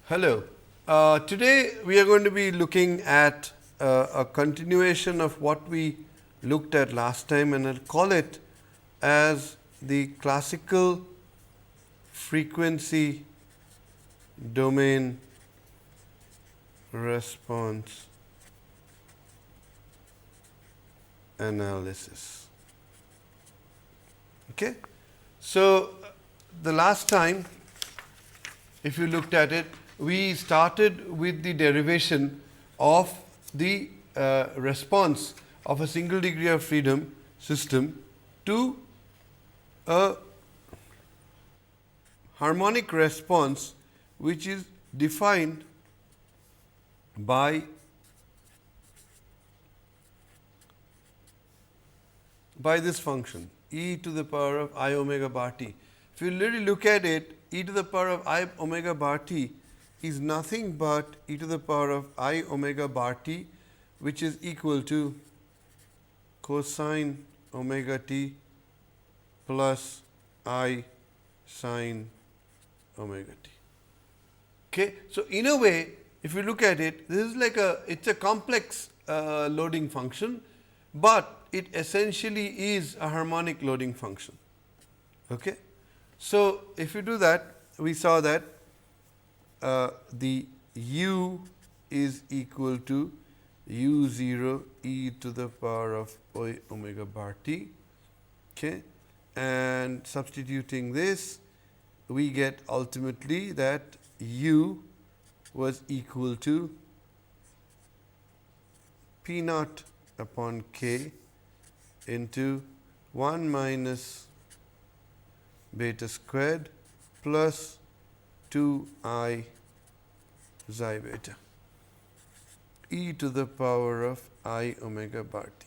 Hello. Today we are going to be looking at a continuation of what we looked at last time, and I'll call it as the classical frequency domain response analysis. Okay. So, the last time, if you looked at it, we started with the derivation of the response of a single degree of freedom system to a harmonic response which is defined by this function e to the power of I omega bar t. If you really look at it, e to the power of I omega bar t is nothing but e to the power of I omega bar t, which is equal to cosine omega t plus I sin omega t. Okay. So, in a way, if you look at it, this is like it's a complex loading function, but it essentially is a harmonic loading function. Okay. So, if you do that, we saw that the u is equal to u 0 e to the power of I omega bar t, okay. And substituting this, we get ultimately that u was equal to p naught upon k into 1 minus beta squared plus 2 I xi beta e to the power of I omega bar t.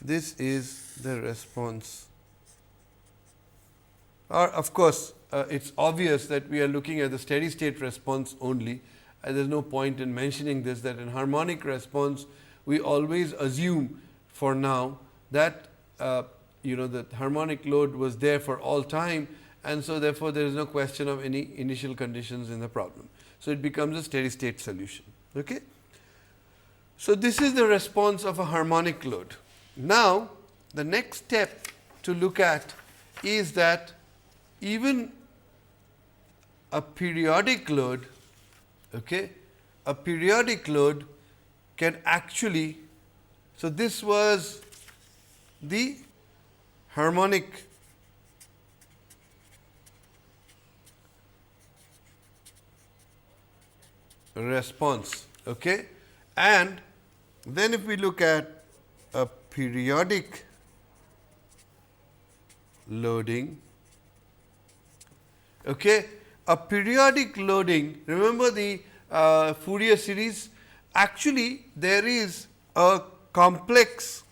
This is the response. Of course, it is obvious that we are looking at the steady state response only, and there is no point in mentioning this, that in harmonic response we always assume for now that the harmonic load was there for all time, and so therefore, there is no question of any initial conditions in the problem. So, it becomes a steady state solution. Okay. So, this is the response of a harmonic load. Now, the next step to look at is that even a periodic load, okay, a periodic load can actually, so this was the harmonic response, okay. And then if we look at a periodic loading, okay, a periodic loading, remember the Fourier series, actually there is a complex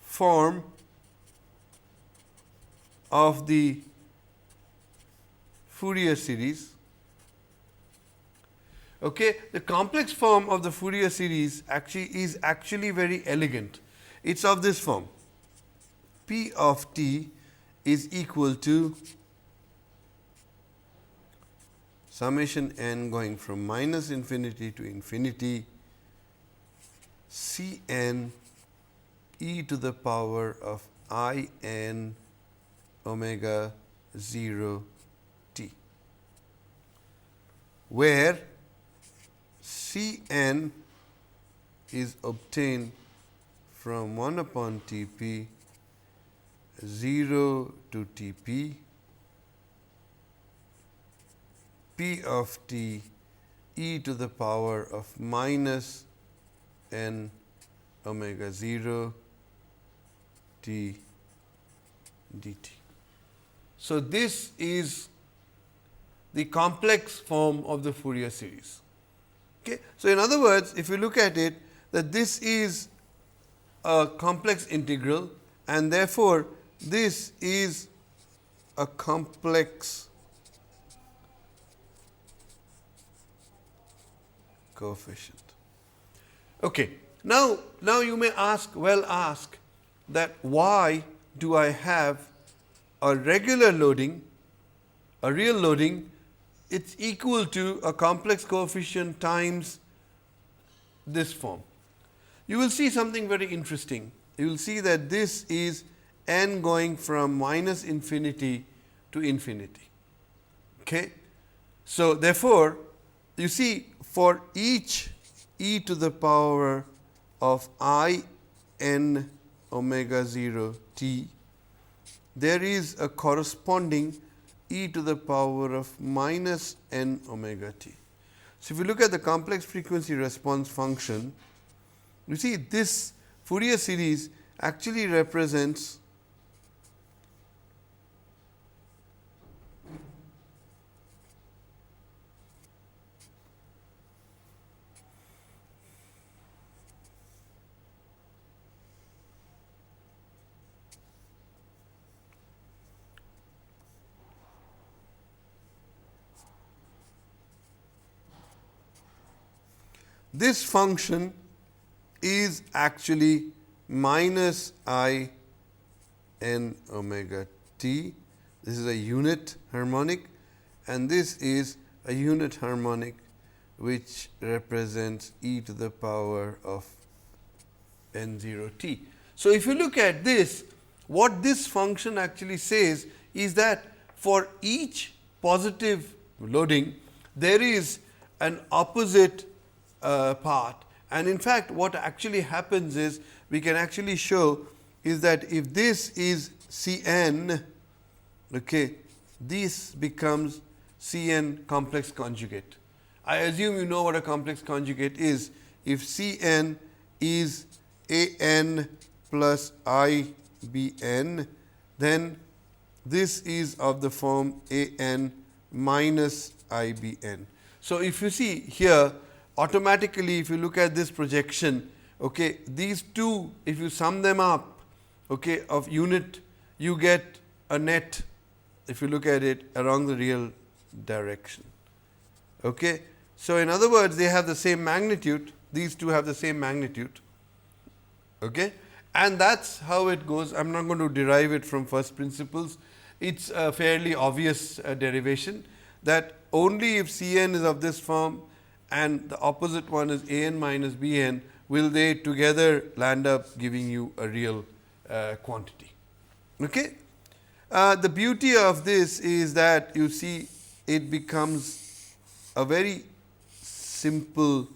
form of the Fourier series. Okay. The complex form of the Fourier series is actually very elegant. It is of this form: P of t is equal to summation n going from minus infinity to infinity C n e to the power of I n omega 0 t, where C n is obtained from 1 upon T p 0 to T p, P of t e to the power of minus n omega 0 t dt. So, this is the complex form of the Fourier series. Okay. So, in other words, if you look at it, that this is a complex integral, and therefore, this is a complex coefficient. Okay. Now you may ask, that why do I have a regular loading, a real loading it's equal to a complex coefficient times this form. You will see something very interesting. You will see that this is n going from minus infinity to infinity. Okay. So, therefore, you see for each e to the power of I n omega 0 t, there is a corresponding e to the power of minus n omega t. So, if you look at the complex frequency response function, you see this Fourier series actually represents this function is actually minus I n omega t. This is a unit harmonic, and this is a unit harmonic which represents e to the power of n 0 t. So, if you look at this, what this function actually says is that for each positive loading, there is an opposite part, and in fact, what actually happens is we can actually show is that if this is C n, okay, this becomes C n complex conjugate. I assume you know what a complex conjugate is. If C n is A n plus I b n, then this is of the form A n minus I b n. So, if you see here, automatically if you look at this projection, okay, these two, if you sum them up, okay, of unit, you get a net, if you look at it, along the real direction. Okay. So, in other words, they have the same magnitude, these two have the same magnitude, okay, and that is how it goes. I am not going to derive it from first principles. It is a fairly obvious derivation, that only if C n is of this form and the opposite one is A n minus B n, will they together land up giving you a real quantity. Okay. The beauty of this is that you see it becomes a very simple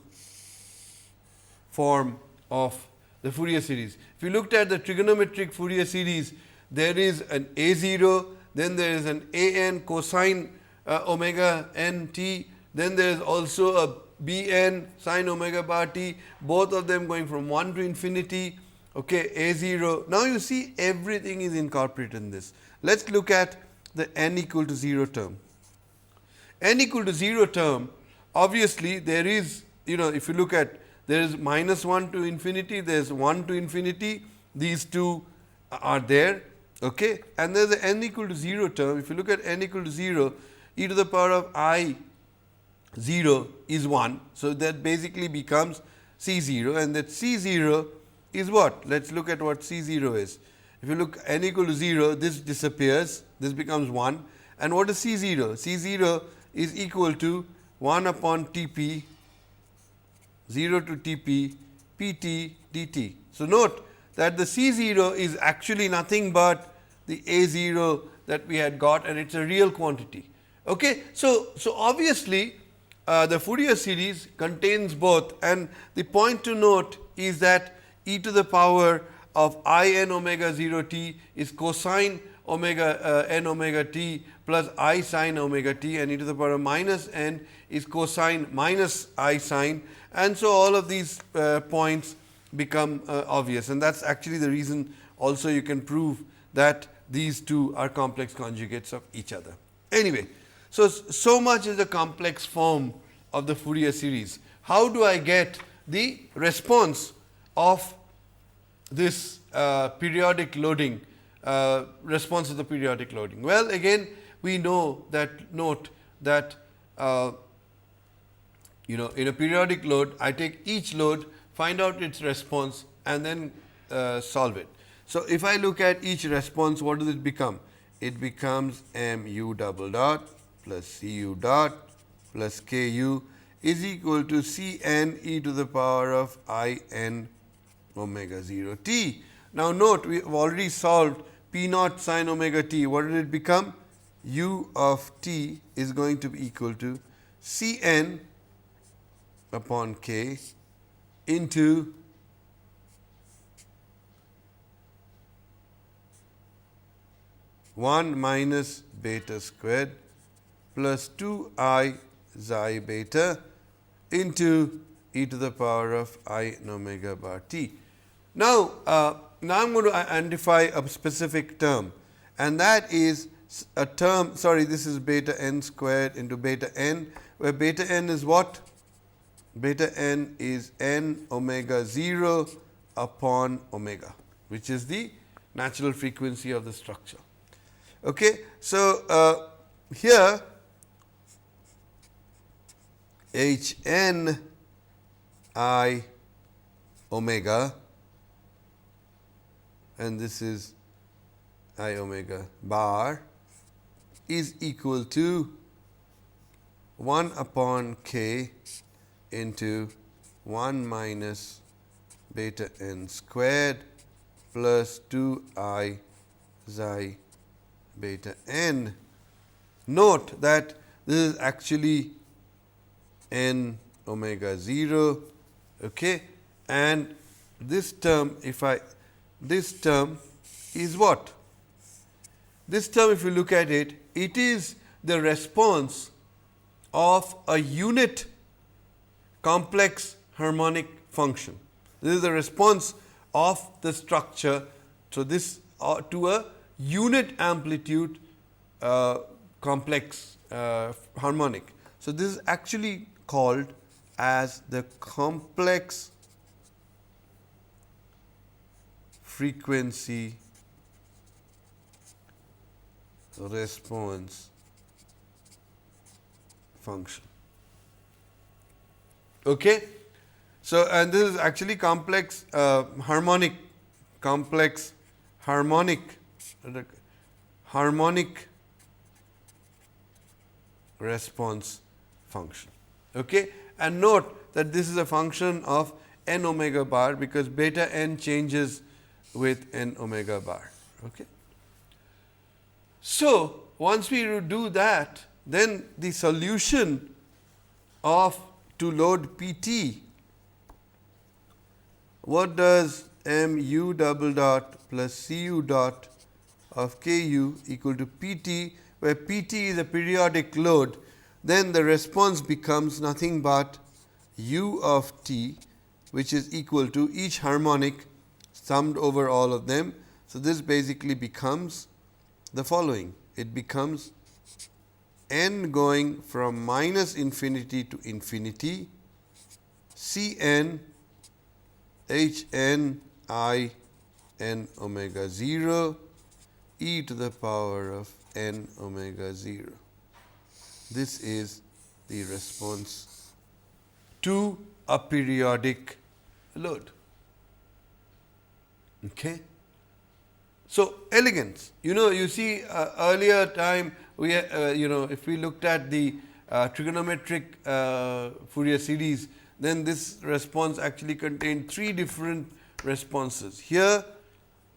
form of the Fourier series. If you looked at the trigonometric Fourier series, there is an A 0, then there is an A n cosine omega n t, then there is also a B n sin omega bar t, both of them going from 1 to infinity, okay, A 0. Now, you see everything is incorporated in this. Let us look at the n equal to 0 term. N equal to 0 term, obviously, there is, if you look at, there is minus 1 to infinity, there is 1 to infinity, these two are there, okay, and there is the n equal to 0 term. If you look at n equal to 0, e to the power of I 0 is 1. So, that basically becomes C 0, and that C 0 is what? Let us look at what C 0 is. If you look n equal to 0, this disappears, this becomes 1, and what is C 0? C 0 is equal to 1 upon T p 0 to T p p t dt. So, note that the C 0 is actually nothing but the A 0 that we had got, and it is a real quantity. Okay. So, obviously, the Fourier series contains both, and the point to note is that e to the power of I n omega 0 t is cosine omega n omega t plus I sin omega t, and e to the power of minus n is cosine minus I sin, and so all of these points become obvious, and that is actually the reason also you can prove that these two are complex conjugates of each other. Anyway, so much is the complex form of the Fourier series. How do I get the response of this periodic loading, response of the periodic loading? Well, again, we know that, note that in a periodic load, I take each load, find out its response, and then solve it. So, if I look at each response, what does it become? It becomes m u double dot plus c u dot plus k u is equal to C n e to the power of I n omega 0 t. Now, note we have already solved p naught sin omega t. What did it become? U of t is going to be equal to C n upon k into one minus beta squared plus 2 I xi beta into e to the power of I n omega bar t. Now, now I am going to identify a specific term, and that is a term, sorry, this is beta n squared into beta n, where beta n is what? Beta n is n omega 0 upon omega, which is the natural frequency of the structure. Okay. So, here h n I omega, and this is I omega bar, is equal to 1 upon k into 1 minus beta n squared plus 2 I xi beta n. Note that this is actually n omega 0, okay, and this term, this term is what? This term, if you look at it, it is the response of a unit complex harmonic function. This is the response of the structure. So, this to a unit amplitude complex harmonic. So, this is actually called as the complex frequency response function. Okay. So, and this is actually complex harmonic response function. Okay. And note that this is a function of n omega bar, because beta n changes with n omega bar. Okay. So, once we do that, then the solution of to load P t, what does m u double dot plus c u dot of k u equal to P t, where P t is a periodic load, then the response becomes nothing but u of t, which is equal to each harmonic summed over all of them. So, this basically becomes the following. It becomes n going from minus infinity to infinity, C n h n I n omega 0 e to the power of n omega 0. This is the response to a periodic load. Okay. So, elegance, you see earlier time we if we looked at the trigonometric Fourier series, then this response actually contained 3 different responses. Here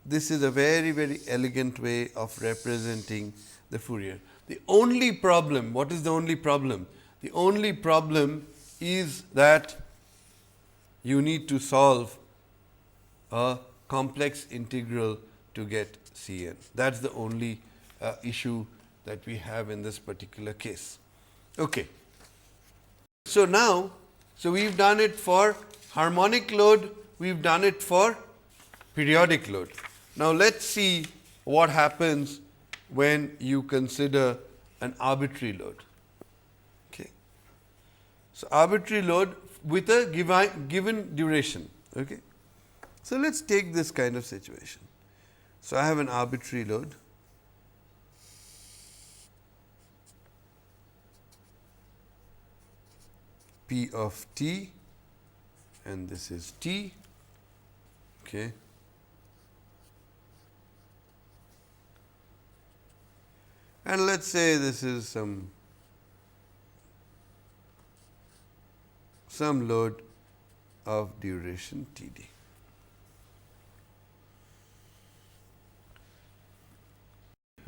this is a very, very elegant way of representing the Fourier. The only problem, what is the only problem? The only problem is that you need to solve a complex integral to get C n. That is the only issue that we have in this particular case. Okay. So, now, we have done it for harmonic load, we have done it for periodic load. Now, let us see what happens when you consider an arbitrary load. Okay. So, arbitrary load with a given duration. Okay. So, let us take this kind of situation. So, I have an arbitrary load, P of t, and this is t. Okay. And let us say this is some some load of duration T d.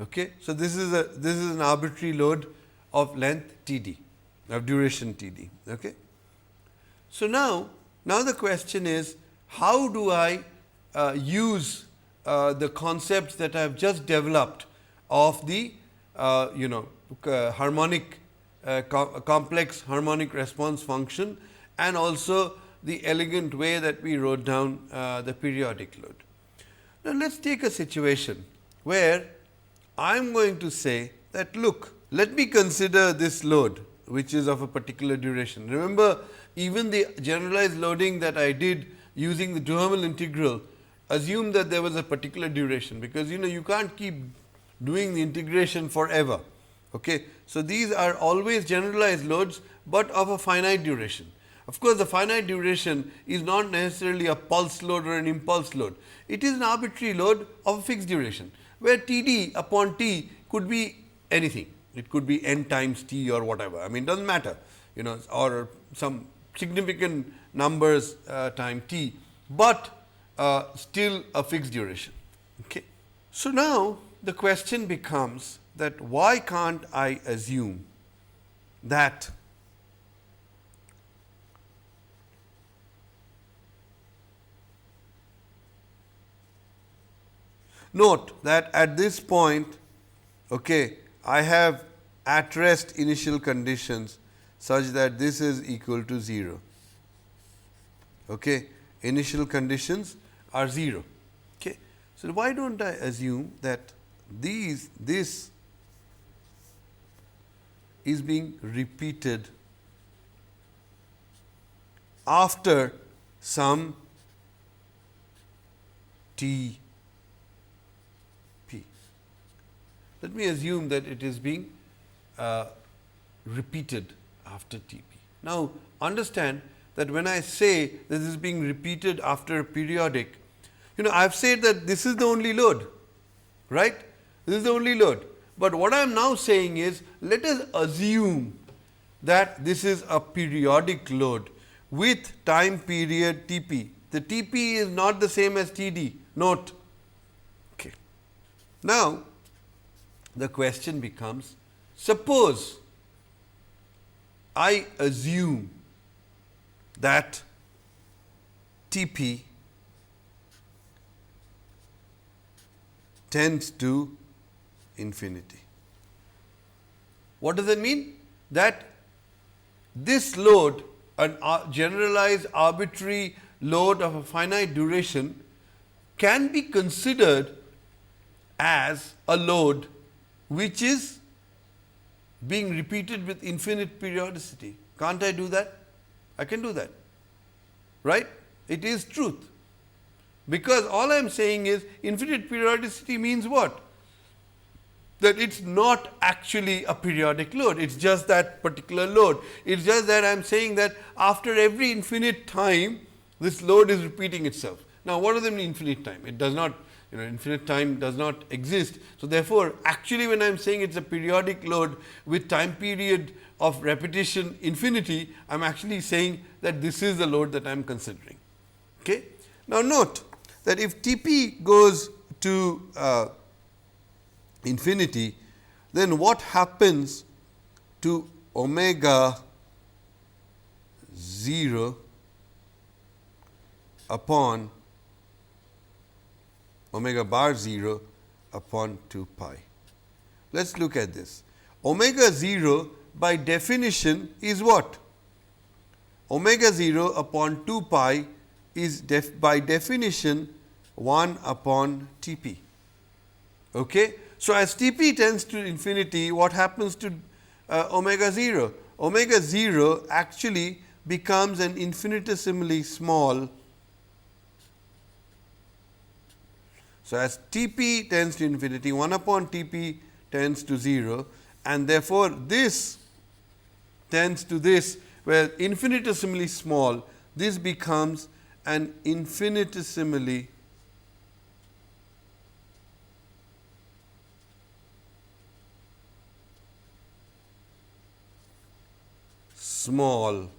Okay. So, this is an arbitrary load of length T d, of duration T d. Okay. So, now the question is, how do I use the concepts that I have just developed of the harmonic complex harmonic response function, and also the elegant way that we wrote down the periodic load. Now, let us take a situation where I am going to say that, look, let me consider this load which is of a particular duration. Remember, even the generalized loading that I did using the Duhamel integral assumed that there was a particular duration, because you can't keep doing the integration forever. Okay. So, these are always generalized loads, but of a finite duration. Of course, the finite duration is not necessarily a pulse load or an impulse load. It is an arbitrary load of a fixed duration, where T d upon T could be anything. It could be n times T or whatever. I mean, it does not matter, or some significant numbers time T, but still a fixed duration. Okay. So, now the question becomes that why can't I assume that note that at this point, okay, I have at rest initial conditions such that this is equal to 0. Okay. Initial conditions are 0. Okay. So, why do not I assume that this is being repeated after some T p. Let me assume that it is being repeated after T p. Now, understand that when I say that this is being repeated after a periodic, I have said that this is the only load, right? This is the only load. But what I am now saying is, let us assume that this is a periodic load with time period T p. The T p is not the same as T d, note. Okay. Now, the question becomes, suppose I assume that T p tends to infinity. What does that mean? That this load, a generalized arbitrary load of a finite duration, can be considered as a load which is being repeated with infinite periodicity. Can't I do that? I can do that, right? It is truth, because all I am saying is infinite periodicity means what? That it is not actually a periodic load, it is just that particular load. It is just that I am saying that after every infinite time, this load is repeating itself. Now, what does it mean infinite time? It does not, infinite time does not exist. So, therefore, actually when I am saying it is a periodic load with time period of repetition infinity, I am actually saying that this is the load that I am considering. Okay. Now, note that if T p goes to infinity, then what happens to omega 0 upon omega bar 0 upon 2 pi. Let us look at this. Omega 0 by definition is what? Omega 0 upon 2 pi is by definition 1 upon T p. Okay. So, as T p tends to infinity, what happens to omega 0? Omega 0 actually becomes an infinitesimally small. So, as T p tends to infinity, 1 upon T p tends to 0, and therefore, this tends to this, where infinitesimally small, this becomes an infinitesimally small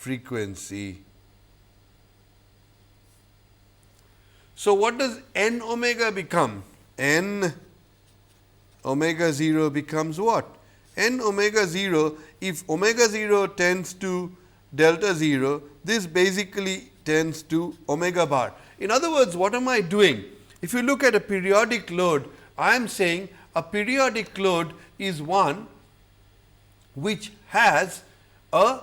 frequency. So, what does n omega become? N omega 0 becomes what? N omega 0, if omega 0 tends to delta 0, this basically tends to omega bar. In other words, what am I doing? If you look at a periodic load, I am saying a periodic load is one which has a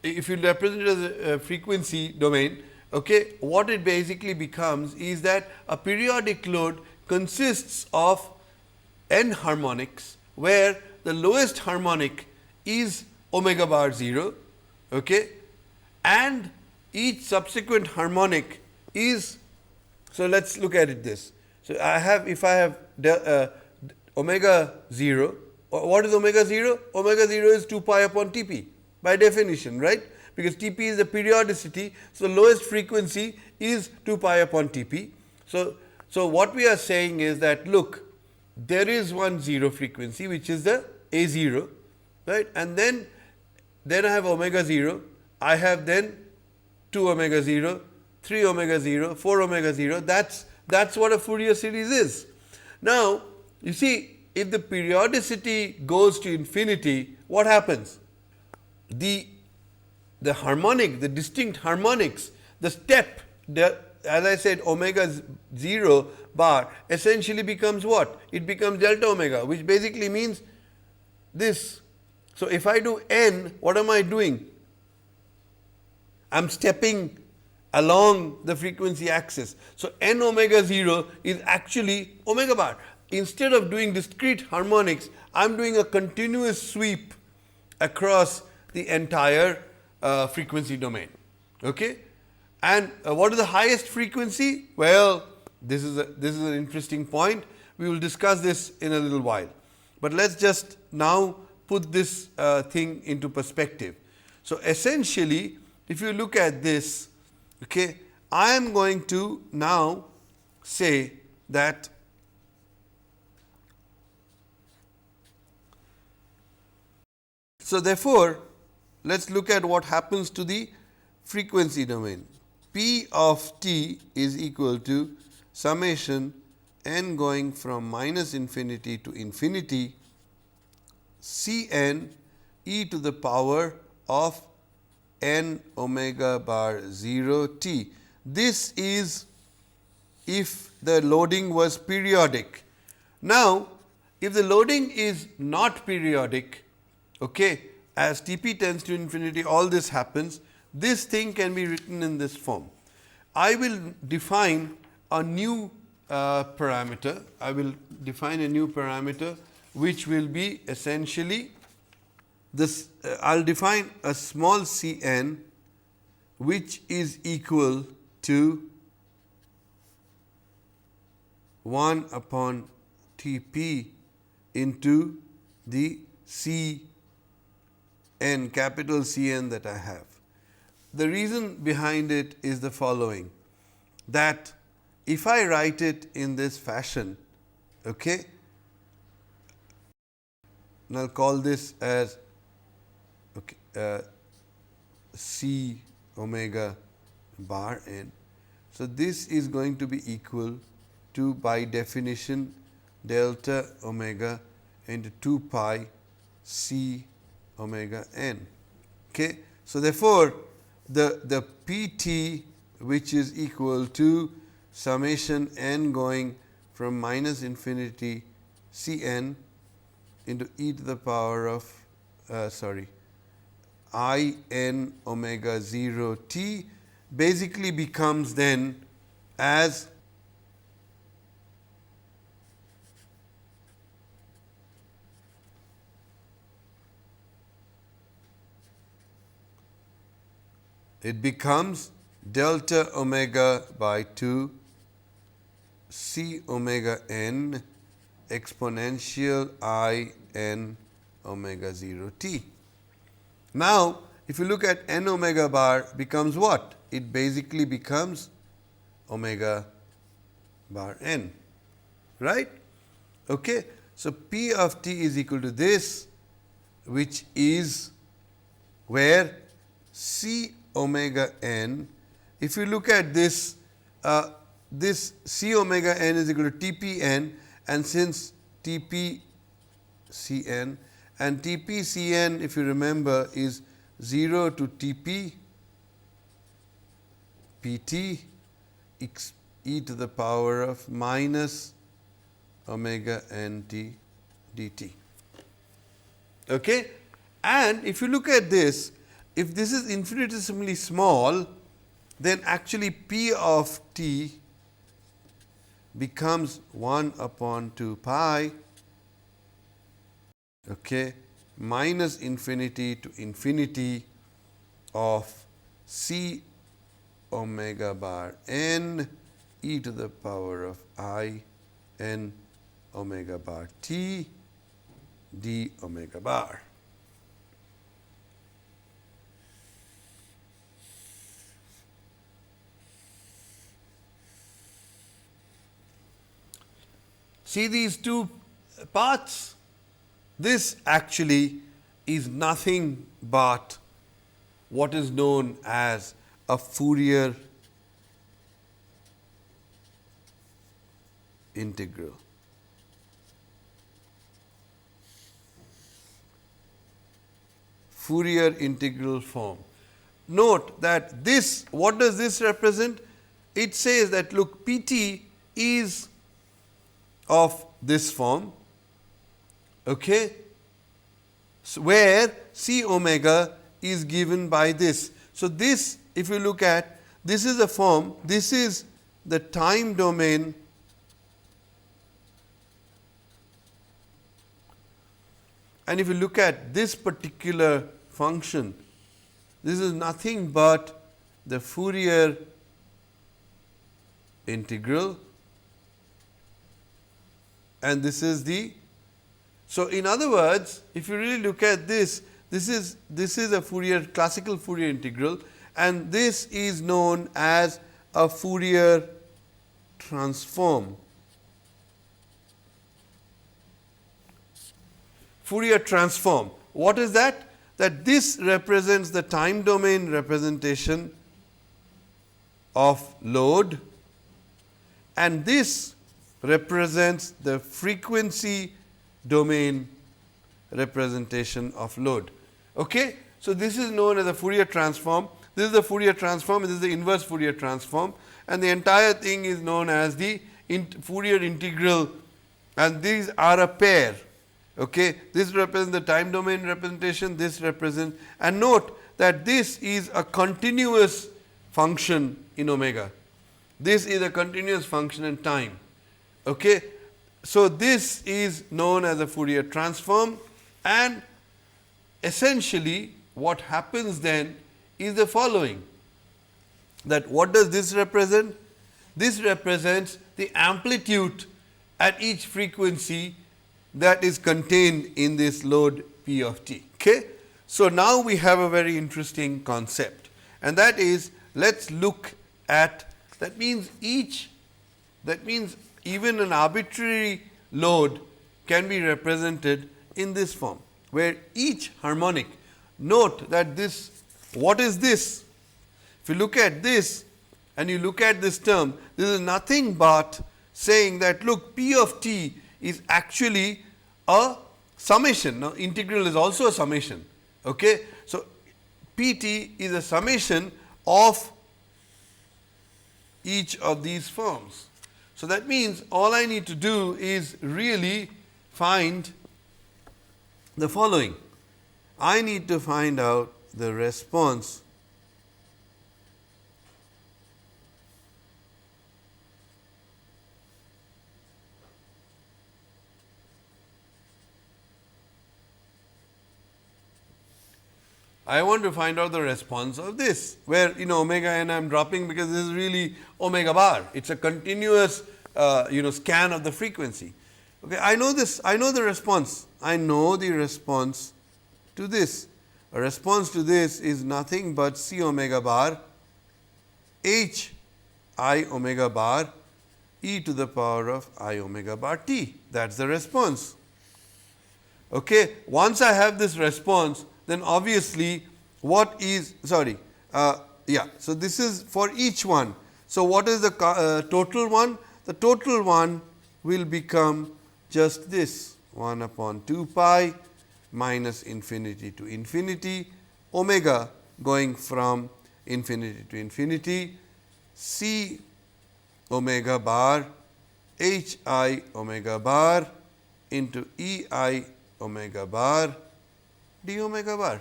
if you represent it as a frequency domain, okay, what it basically becomes is that a periodic load consists of n harmonics, where the lowest harmonic is omega bar 0, okay, and each subsequent harmonic is. So, let us look at it this. So, I have, if I have omega 0, what is omega 0? Omega 0 is 2 pi upon T p by definition, right, because T p is the periodicity. So, lowest frequency is 2 pi upon T p. So, what we are saying is that, look, there is one 0 frequency which is the A 0, right, and then I have omega 0, I have then 2 omega 0, 3 omega 0, 4 omega 0, that is what a Fourier series is. Now, you see, if the periodicity goes to infinity, what happens? The harmonic, the distinct harmonics, the step, as I said, omega 0 bar essentially becomes what? It becomes delta omega, which basically means this. So, if I do n, what am I doing? I am stepping along the frequency axis. So, n omega 0 is actually omega bar. Instead of doing discrete harmonics, I am doing a continuous sweep across the entire frequency domain. Okay? And what is the highest frequency? Well, this is an interesting point. We will discuss this in a little while. But let us just now put this thing into perspective. So, essentially, if you look at this, okay, I am going to now say that so therefore, let us look at what happens to the frequency domain. P of t is equal to summation n going from minus infinity to infinity C n e to the power of n omega bar 0 t. This is if the loading was periodic. Now, if the loading is not periodic, okay, as T p tends to infinity, all this happens, this thing can be written in this form. I will define a new parameter. I will define a new parameter which will be essentially this. I will define a small c n which is equal to 1 upon T p into the C n, capital C n that I have. The reason behind it is the following, that if I write it in this fashion, okay, and I will call this as C omega bar n. So, this is going to be equal to, by definition, delta omega into 2 pi C omega n. Okay. So, therefore, the P t which is equal to summation n going from minus infinity C n into e to the power of I n omega 0 t basically becomes then as it becomes delta omega by 2 C omega n exponential I n omega 0 t. Now, if you look at n omega bar becomes what? It basically becomes omega bar n, right? Okay. So, P of t is equal to this, which is where C omega n. If you look at this, this C omega n is equal to T p n, and since T p C n and T p C n, if you remember, is 0 to T p P t e to the power of minus omega n t dt. Okay? And if you look at this, if this is infinitesimally small, then actually P of t becomes 1 upon 2 pi, okay, minus infinity to infinity of C omega bar n e to the power of I n omega bar t d omega bar. See these two parts? This actually is nothing but what is known as a Fourier integral. Fourier integral form. Note that this, what does this represent? It says that look, Pt is of this form, okay, so where C omega is given by this. So, this, if you look at, this is a form, this is the time domain and if you look at this particular function, this is nothing but the Fourier integral, and this is the. So, in other words, if you really look at this, this is a Fourier, classical Fourier integral, and this is known as a Fourier transform. Fourier transform. What is that? That this represents the time domain representation of load, and this represents the frequency domain representation of load. Okay? So, this is known as a Fourier transform. This is the Fourier transform, this is the inverse Fourier transform, and the entire thing is known as the Fourier integral, and these are a pair. Okay? This represents the time domain representation, this represents, and note that this is a continuous function in omega. This is a continuous function in time. Okay? So, this is known as a Fourier transform, and essentially what happens then is the following, that what does this represent? This represents the amplitude at each frequency that is contained in this load P of t. Okay? So, now we have a very interesting concept, and that is, let us look at, that means even an arbitrary load can be represented in this form, where each harmonic, note that this, what is this? If you look at this and you look at this term, this is nothing but saying that look, P of t is actually a summation. Now, integral is also a summation. Okay? So, P t is a summation of each of these forms. So, that means all I need to do is really find the following. I need to find out the response I want to find out the response of this, where omega n I am dropping because this is really omega bar. It is a continuous scan of the frequency. Okay, I know this, I know the response. I know the response to this. A response to this is nothing but C omega bar H I omega bar e to the power of I omega bar t. That is the response. Okay. Once I have this response, then obviously what is yeah. So, this is for each one. So, what is the total one? The total one will become just this 1 upon 2 pi minus infinity to infinity, omega going from infinity to infinity, c omega bar h I omega bar into E I omega bar d omega bar.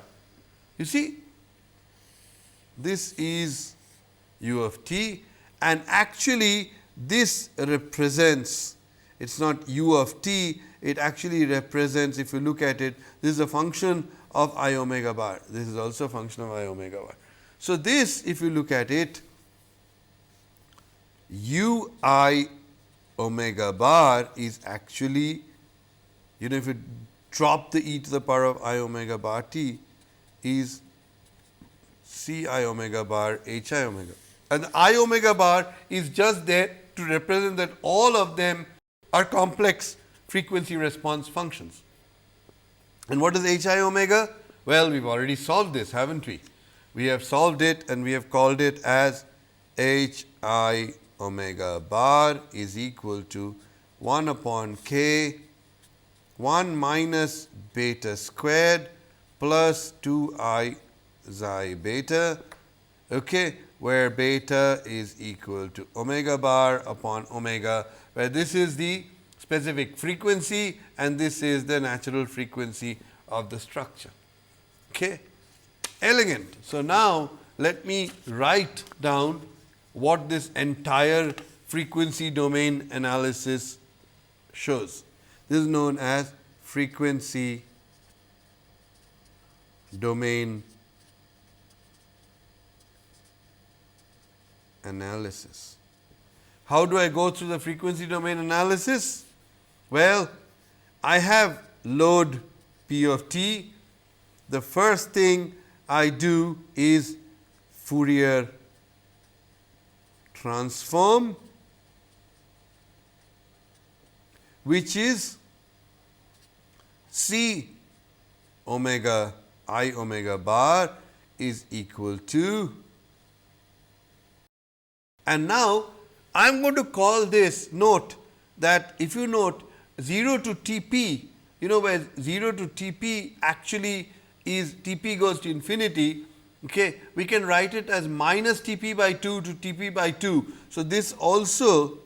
You see, this is u of t, and actually this represents, it is not u of t, it actually represents, if you look at it, this is a function of I omega bar, this is also a function of I omega bar. So, this if you look at it, u I omega bar is actually, if you drop the e to the power of I omega bar t, is c I omega bar h I omega, and the I omega bar is just there to represent that all of them are complex frequency response functions. And what is h I omega? Well, we have already solved this, haven't we? We have solved it and we have called it as h I omega bar is equal to 1 upon k 1 minus beta squared plus 2 I xi beta, okay, where beta is equal to omega bar upon omega, where this is the specific frequency and this is the natural frequency of the structure. Okay. Elegant. So, now let me write down what this entire frequency domain analysis shows. This is known as frequency domain analysis. How do I go through the frequency domain analysis? Well, I have load P of t. The first thing I do is Fourier transform, which is c omega I omega bar is equal to, and now I am going to call this, note that if you note 0 to T p, where 0 to T p actually is T p goes to infinity, okay, we can write it as minus T p by 2 to T p by 2. So, this also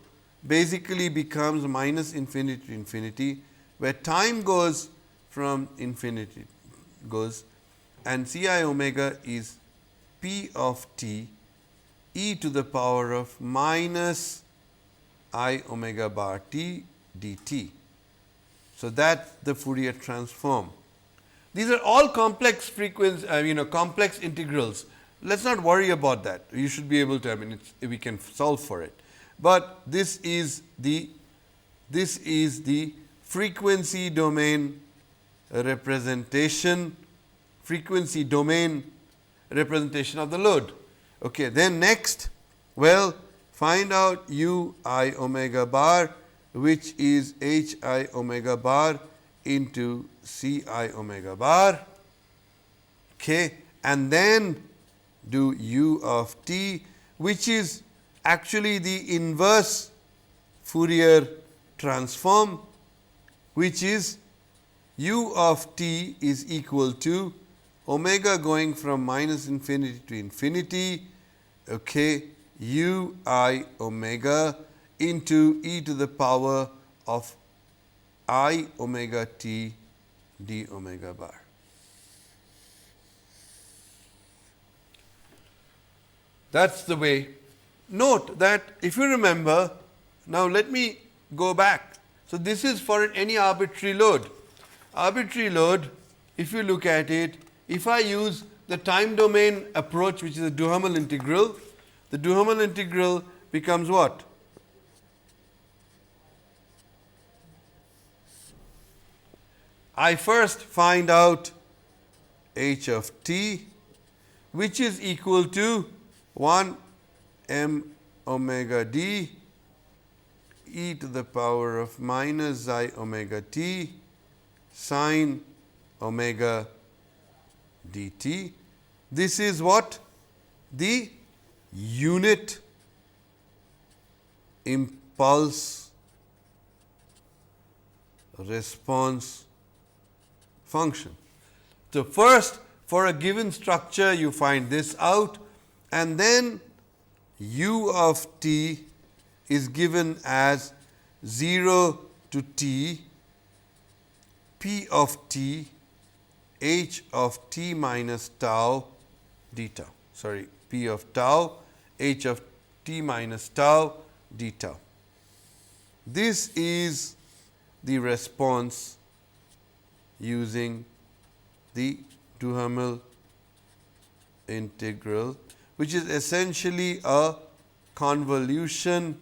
basically becomes minus infinity to infinity, where time goes from infinity goes, and c I omega is p of t e to the power of minus I omega bar t dt. So, that is the Fourier transform. These are all complex frequency, complex integrals. Let us not worry about that. You should be able to, we can solve for it. But this is the frequency domain representation, frequency domain representation of the load. Okay. Then next, well, find out u I omega bar, which is h I omega bar into c I omega bar, okay, and then do u of t, which is actually the inverse Fourier transform, which is u of t is equal to omega going from minus infinity to infinity, okay, u I omega into e to the power of I omega t d omega bar. That is the way. Note that if you remember, now let me go back. So, this is for any arbitrary load. Arbitrary load, if you look at it, if I use the time domain approach, which is a Duhamel integral, the Duhamel integral becomes what? I first find out h of t, which is equal to 1 m omega d e to the power of minus xi omega t sine omega dt. This is what? The unit impulse response function. So, first for a given structure you find this out, and then u of t is given as 0 to t p of t h of t minus tau d tau, sorry, p of tau h of t minus tau d tau. This is the response using the Duhamel integral, which is essentially a convolution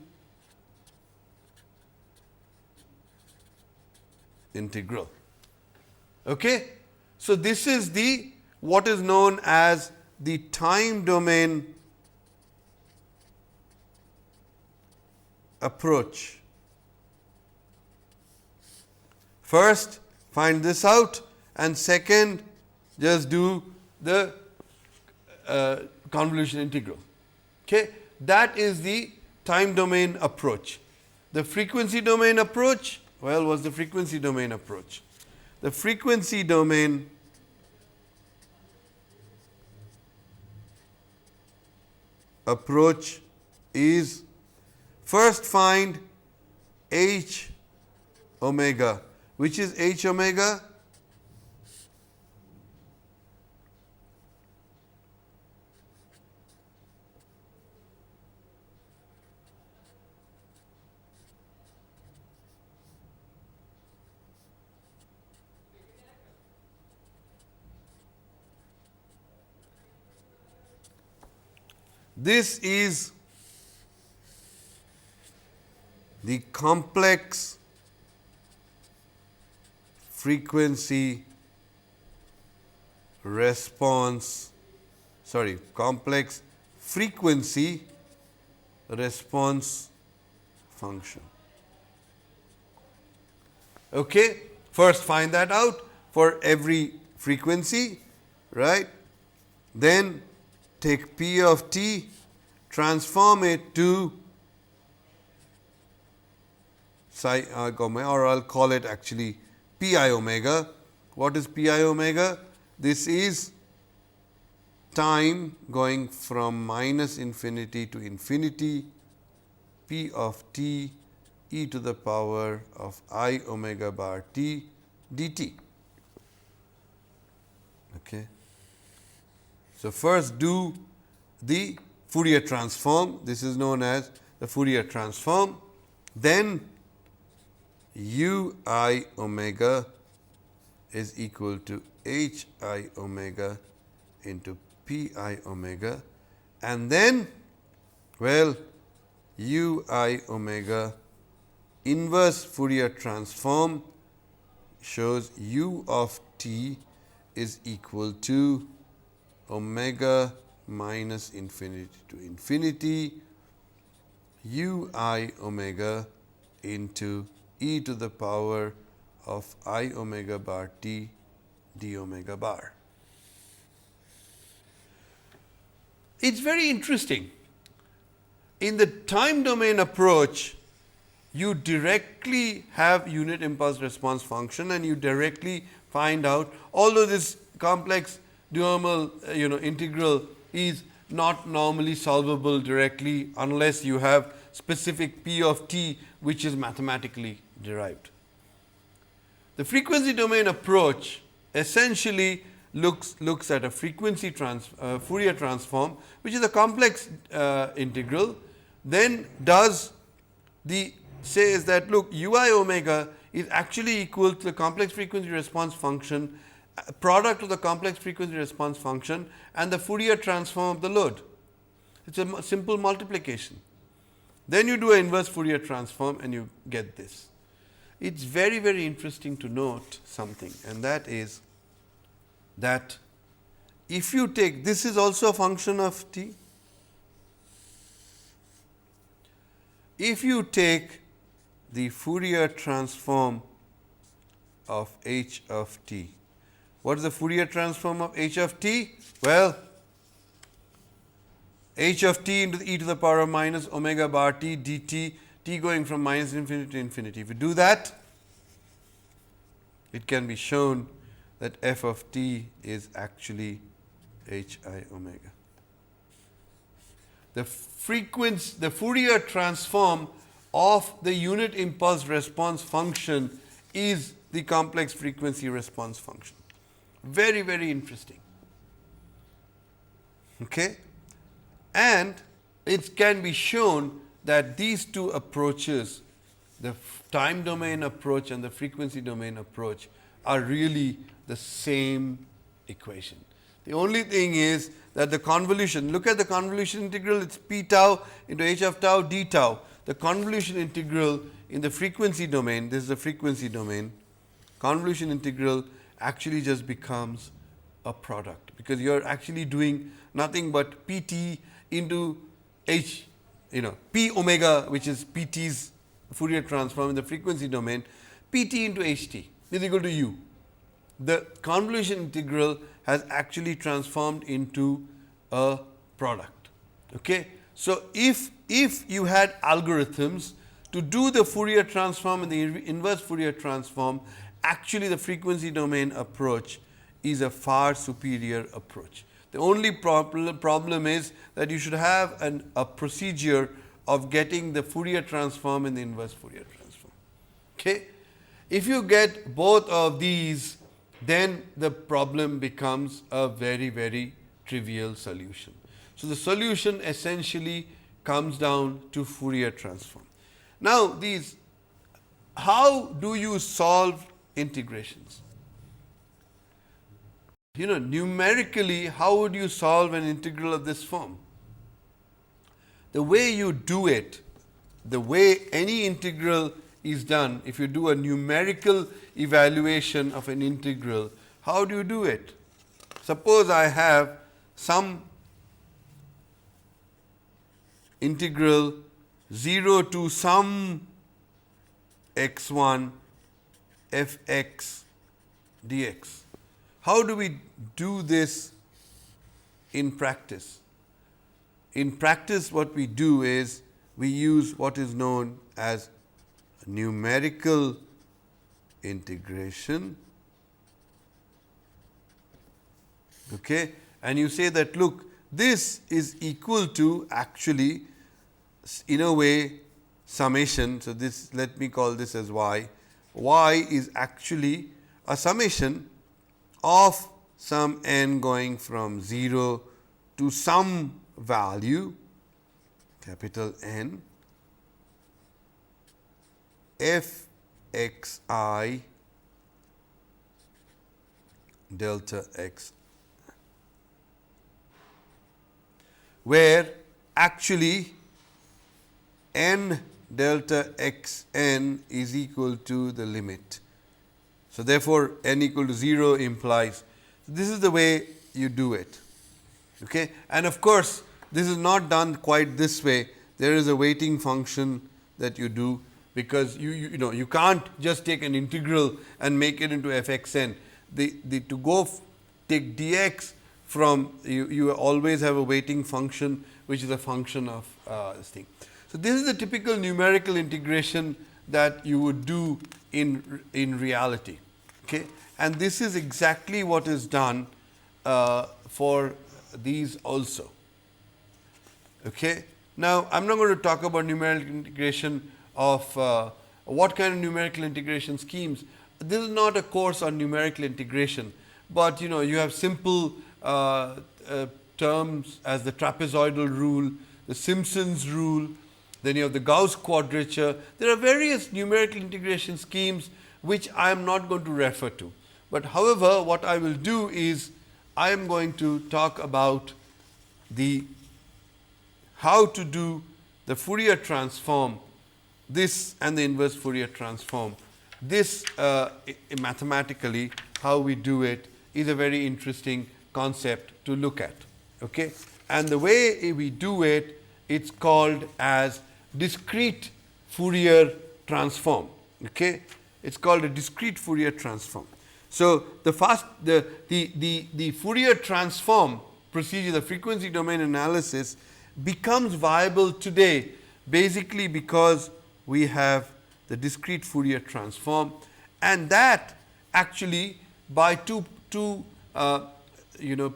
integral. Okay? So, this is the what is known as the time domain approach. First, find this out, and second, just do the convolution integral. Okay? That is the time domain approach. The frequency domain approach, well, what's the frequency domain approach? The frequency domain approach is first find h omega. Which is h omega? This is the complex frequency response, sorry, complex frequency response function. Okay? First find that out for every frequency, right? Then take p of t, transform it to psi omega, or I will call it actually pi omega. What is pi omega? This is time going from minus infinity to infinity, p of t e to the power of I omega bar t dt. Okay. So, first do the Fourier transform, this is known as the Fourier transform, then u I omega is equal to h I omega into p I omega, and then, well, u I omega inverse Fourier transform shows u of t is equal to omega minus infinity to infinity u I omega into e to the power of I omega bar t d omega bar. It is very interesting. In the time domain approach, you directly have unit impulse response function, and you directly find out, although this complex Duhamel integral is not normally solvable directly unless you have specific p of t, which is mathematically derived. The frequency domain approach essentially looks at a frequency Fourier transform, which is a complex integral, then does the says that look, u I omega is actually equal to the complex frequency response function, product of the complex frequency response function and the Fourier transform of the load. It is a simple multiplication. Then you do an inverse Fourier transform and you get this. It is very, very interesting to note something, and that is that if you take, this is also a function of t. If you take the Fourier transform of h of t, what is the Fourier transform of h of t? Well, h of t into the e to the power of minus omega bar t dt, t going from minus infinity to infinity. If you do that, it can be shown that f of t is actually h I omega. The frequency, the Fourier transform of the unit impulse response function is the complex frequency response function. Very, very interesting. Okay? And it can be shown that these two approaches, the time domain approach and the frequency domain approach, are really the same equation. The only thing is that the convolution, look at the convolution integral, it is p tau into h of tau d tau. The convolution integral in the frequency domain, this is the frequency domain, convolution integral actually just becomes a product, because you are actually doing nothing but p t into h, p omega, which is p t's Fourier transform in the frequency domain, p t into h t is equal to u. The convolution integral has actually transformed into a product. Okay? So, if you had algorithms to do the Fourier transform and the inverse Fourier transform, actually the frequency domain approach is a far superior approach. The only problem is that you should have a procedure of getting the Fourier transform and the inverse Fourier transform. Okay? If you get both of these, then the problem becomes a very, very trivial solution. So, the solution essentially comes down to Fourier transform. Now, how do you solve integrations? Numerically, how would you solve an integral of this form? The way you do it, the way any integral is done, if you do a numerical evaluation of an integral, how do you do it? Suppose I have some integral 0 to some x1 f x dx. How do we do this in practice? In practice, what we do is we use what is known as numerical integration. Okay? And you say that, look, this is equal to actually, in a way, summation. So, this, let me call this as y. Y is actually a summation of some n going from 0 to some value, capital N, f x I delta x, where actually n delta x n is equal to the limit. So, therefore, n equal to 0 implies, this is the way you do it. Okay? And of course, this is not done quite this way. There is a weighting function that you do, because you can't just take an integral and make it into f x n. To go take dx from, you always have a weighting function which is a function of this thing. So, this is the typical numerical integration that you would do in reality. Okay? And this is exactly what is done for these also. Okay? Now, I am not going to talk about numerical integration of what kind of numerical integration schemes. This is not a course on numerical integration, but you have simple terms as the trapezoidal rule, the Simpson's rule, then you have the Gauss quadrature. There are various numerical integration schemes which I am not going to refer to. But however, what I will do is I am going to talk about how to do the Fourier transform, this and the inverse Fourier transform. This mathematically, how we do it, is a very interesting concept to look at. Okay? And the way we do it, it's called as discrete Fourier transform. Okay? It's called a discrete Fourier transform. So, the Fourier transform procedure, the frequency domain analysis, becomes viable today, basically because we have the discrete Fourier transform, and that actually by two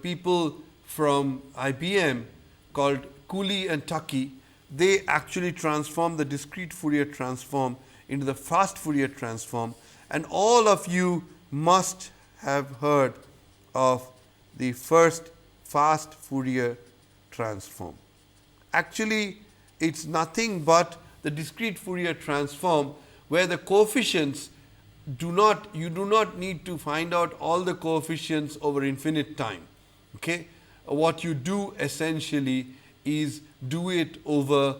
people from IBM called Cooley and Tuckey, they actually transformed the discrete Fourier transform into the fast Fourier transform, and all of you must have heard of the first fast Fourier transform. Actually, it is nothing but the discrete Fourier transform where the coefficients you do not need to find out all the coefficients over infinite time. Okay? What you do essentially is do it over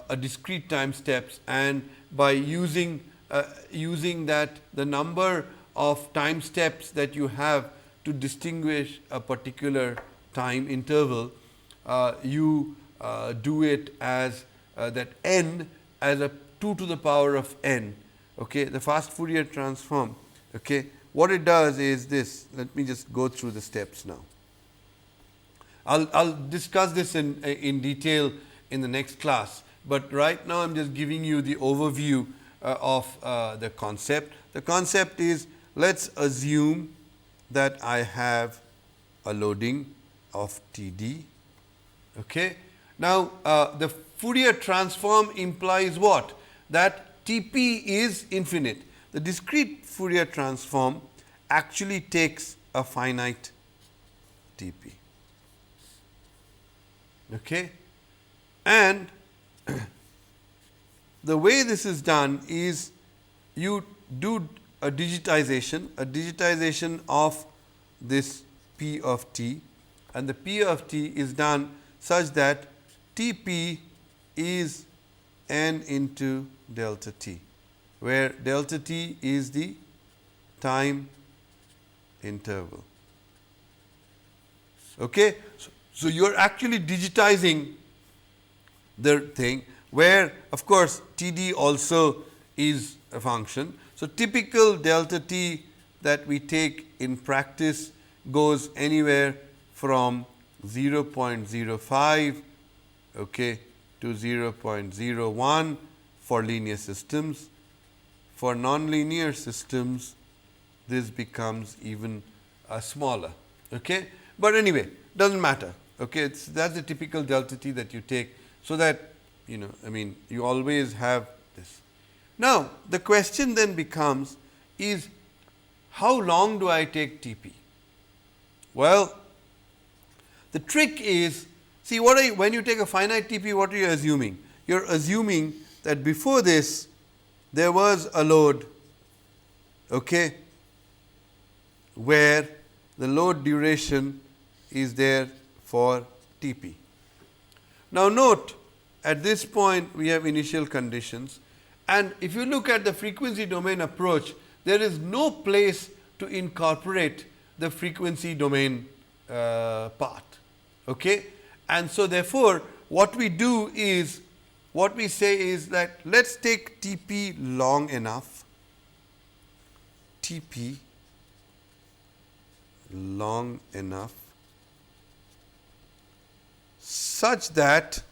a discrete time steps, and by using that the number of time steps that you have to distinguish a particular time interval, you do it as that n as a 2 to the power of n. Okay, the fast Fourier transform. Okay, what it does is this. Let me just go through the steps now. I'll discuss this in detail in the next class, but right now I'm just giving you the overview of the concept. The concept is, let's assume that I have a loading of Td. Okay. Now, the Fourier transform implies what? That Tp is infinite. The discrete Fourier transform actually takes a finite Tp. Okay. And the way this is done is you do a digitization of this P of t, and the P of t is done such that Tp is n into delta t, where delta t is the time interval. Okay. So, you are actually digitizing the thing, where of course, Td also is a function. So, typical delta t that we take in practice goes anywhere from 0.05 okay, to 0.01 for linear systems. For nonlinear systems, this becomes even smaller. Okay. But anyway, does not matter. Okay. That is the typical delta t that you take, so that you always have this. Now, the question then becomes is, how long do I take Tp? Well, the trick is, see when you take a finite Tp, what are you assuming? You are assuming that before this there was a load, okay, where the load duration is there for Tp. Now, note at this point we have initial conditions, and if you look at the frequency domain approach, there is no place to incorporate the frequency domain part. Okay? And so, therefore, what we do is, what we say is that let us take Tp long enough, Tp long enough such that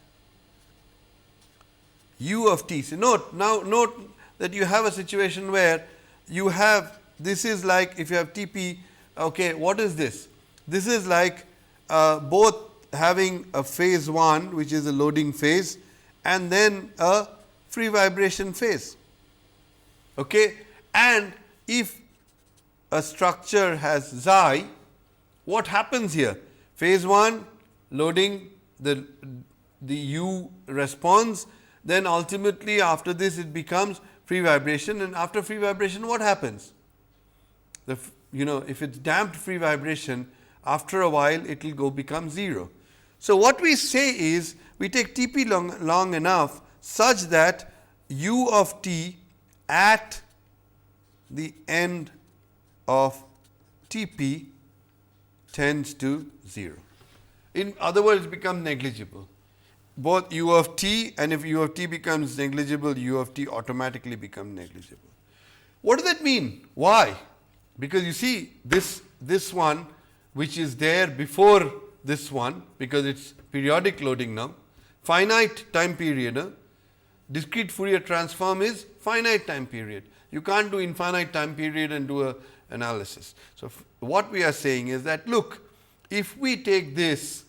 u of t. So, note that you have a situation where you have, this is like if you have Tp, okay, what is this? This is like both having a phase 1, which is a loading phase, and then a free vibration phase. Okay. And if a structure has xi, what happens here? Phase 1 loading, the u responds, then ultimately after this it becomes free vibration, and after free vibration what happens? If it is damped free vibration, after a while it will become 0. So, what we say is we take Tp long enough such that u of t at the end of Tp tends to 0. In other words, it becomes negligible. Both u of t, and if u of t becomes negligible, u of t automatically becomes negligible. What does that mean? Why? Because you see this one, which is there before this one, because it is periodic loading now. finite time period. Discrete Fourier transform is finite time period. You can't do infinite time period and do a analysis. So, what we are saying is that, look, if we take this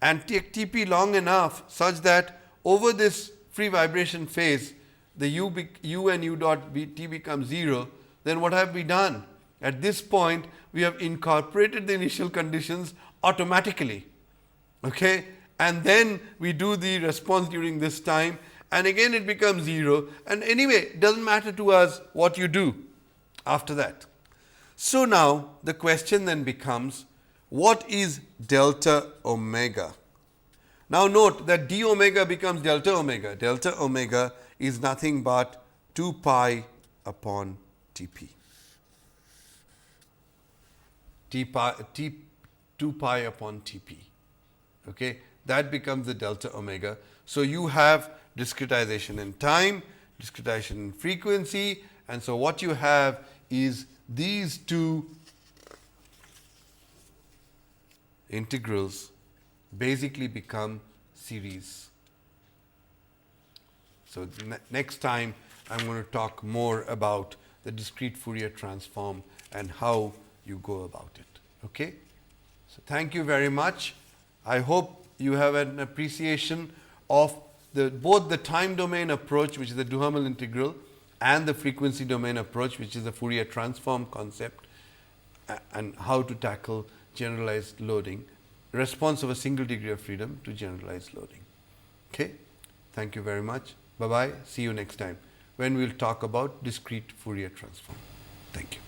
and take Tp long enough such that over this free vibration phase the u and u dot t becomes 0, then what have we done? At this point we have incorporated the initial conditions automatically, okay? And then we do the response during this time, and again it becomes 0, and anyway it does not matter to us what you do after that. So, now the question then becomes, what is delta omega? Now, note that d omega becomes delta omega. Delta omega is nothing but 2 pi upon Tp. 2 pi upon Tp. Okay? That becomes the delta omega. So, you have discretization in time, discretization in frequency, and so what you have is these two integrals basically become series. So, next time I am going to talk more about the discrete Fourier transform and how you go about it. Okay? So, thank you very much. I hope you have an appreciation of both the time domain approach, which is the Duhamel integral, and the frequency domain approach, which is the Fourier transform concept, and how to tackle generalized loading, response of a single degree of freedom to generalized loading. Okay? Thank you very much. Bye-bye. See you next time when we will talk about discrete Fourier transform. Thank you.